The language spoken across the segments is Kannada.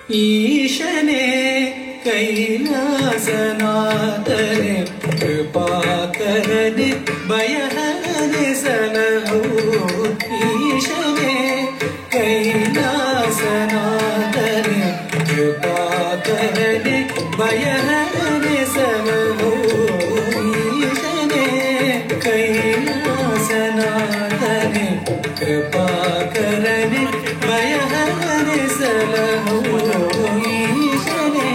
ईशने कैलासनाथने कृपाकरने भयहरने सलहो ईशने कैलासनाथने कृपाकरने भयहरने सलहो ईशने कैलासनाथने कृपाकरने भयहरने सलहो ईशने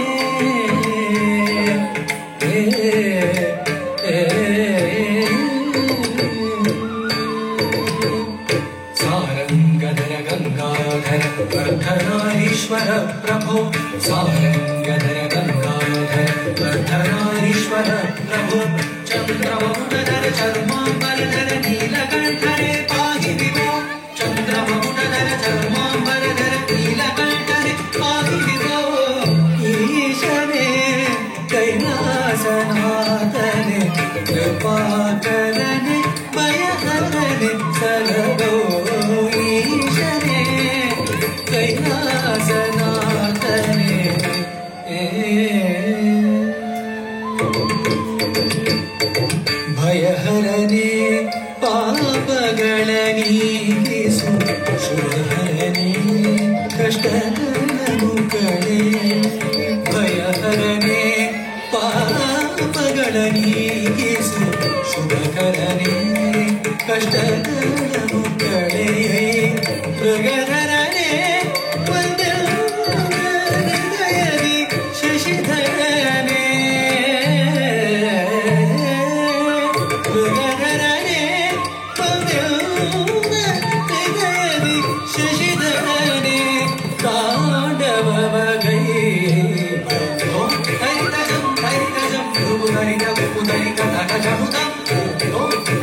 सारंगधर गंगाधर वर्धनारीश्वर प्रभो सारंगधर गंगाधर वर्धनारीश्वर प्रभो चंद्रमकुटधर चर्मांबरधर नीलकंठरे पाहि विभो चंद्रमकुटधर चर्मांबरधर नीलकंठरे पाहि विभो ईशने कैलासनाथने कृपाकरने भयहरने सलहो ईशने कैलासनाथने भयहरने पापಗಳನೀಗಿಸು ಶುಭಹರನೆ ಕಷ್ಟಗಳನ್ನು ಕಳೆ ಭಯಹರನೆ ಪಾಪಗಳನೀಗಿಸು ಶುಭಕರನೆ ಕಷ್ಟಗಳನ್ನು ಕಳೆ ಮೃಗಧರನೆ ವಂದನಯದಿ ಶಶಿಧರನೆ ಮೃಗಧರನೆ ವಂದನಯದಿ ಶಶಿಧರನೆ ತಾಂಡವವಗೈ ಹರಿತಜಂ ಹರಿತಜಂ ಧ್ರುವಹರಿತ ಕುಪುದರಿತ ತಗಜಮುದಂ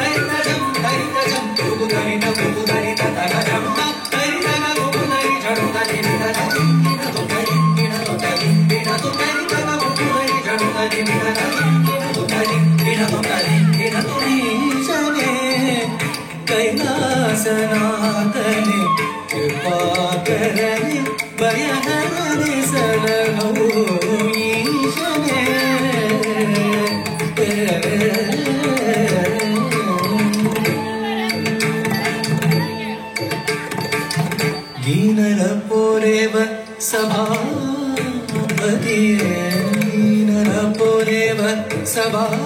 ಹರಿತಜಂ ಹರಿತಜಂ ಧ್ರುವಹರಿತ ಕುಪುದರಿತ ತಗಜಮುದಂ ಹರಿತಗ ಕುಪುದರಿ ಜಡುತ ದಿನಿದ ದಿನಿದ ತುಕರಿ ದಿನದು ತರಿ ದಿನದು ಕರಿತಗ ಕುಪುದರಿ ಜಡುತ ದಿನಿದ ದಿನದು ತರಿ ದಿನದು ಕರಿ ದಿನದು ಈಶನೆ कैलासनाथने कृपाकरने भयहरने सलहो ईशने दीनर पोरेव सभापतिये दीनर पोरेव सभापतिये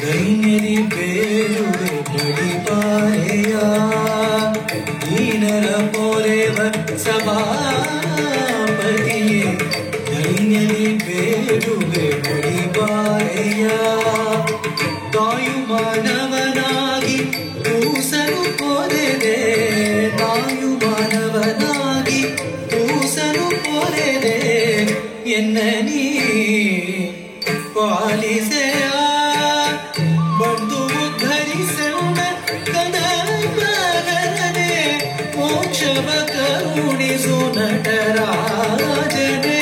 दैन्यदि ಬೇಡುವೆ ಬಡಿಪಾರೆಯ ದೀನರ ಪೋರೆವ ಸಭಾಪತಿಯೇ ದೈನ್ಯದಿ ಬೇಡುವೆ ಬಡಿಪಾರೆಯ ತಾಯು ಮಾನವನಾಗಿ ಕೂಸಲು ಪೊರೆದೆ ತಾಯು ಮಾನವನಾಗಿ ಕೂಸಲು ಪೊರೆದೆ ಎನ್ನ ನೀ ಪಾಲಿಸೆಯ ಬಂದು ಉದ್ಧರಿಸೆಂಬ ಕನಕರನೆ ಮೋಕ್ಷವ ಕರುಣಿಸು ನಟರಾಜನೆ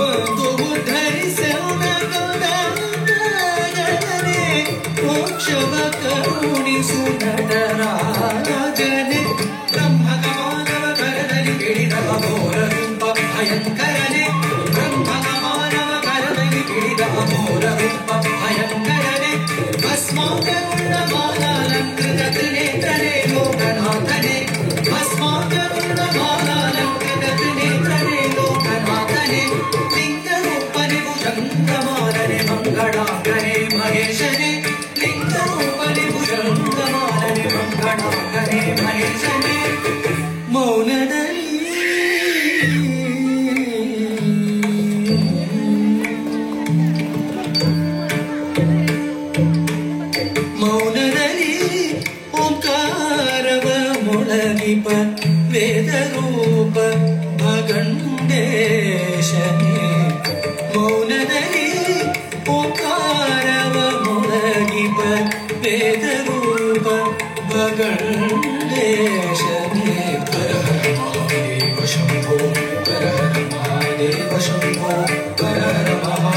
ಬಂದು ಉದ್ಧರಿಸೆಂಬ ಕನಕರನೆ ಮೋಕ್ಷವ ಕರುಣಿಸು ನಟರಾಜನೆ ಬ್ರಹ್ಮಕಮಾನವ ಕರದಲ್ಲಿ ಹಿಡಿದವ ಘೋರರೂಪ ಭಯಂಕರನೆ ಬ್ರಹ್ಮಕಮಾನವ ಕರದಲ್ಲಿ ಹಿಡಿದವ ಘೋರರೂಪ ಭಯಂಕರನೆ ಭಸ್ಮಾಂಗರುಳ್ಳ ಬಾಲಾಲಂಕೃತ ತ್ರಿನೇತ್ರನೇ ಲೋಕನಾಥನೆ ಭಸ್ಮಾಂಗರುಳ್ಳ ಬಾಲಾಲಂಕೃತ ತ್ರಿನೇತ್ರನೇ ಲೋಕನಾಥನೆ ಲಿಂಗರೂಪನೆ ಭುಜಂಗಮಾನನೆ ಮಂಗಳಾಕರೆ ಮಹೇಶನೆ ಲಿಂಗರೂಪನೆ ಭುಜಂಗಮಾನನೆ ಮಂಗಳಾಕರೆ ಮಹೇಶನೆ ಮೌನದಲ್ಲಿ ಓಂಕಾರವ ಮೊಳಗಿಪ ವೇದರೂಪ ಭಗಂಡೇಶನೇ ಮೌನದಲ್ಲಿ ಓಂಕಾರವ ಮೊಳಗಿಪ ವೇದರೂಪ ಭಗಂಡೇಶನೇ ಹರ ಮಹಾದೇವ ಶಂಭೋ ಹರ ಮಹಾದೇವ ಶಂಭೋ ಹರ ಮಹಾ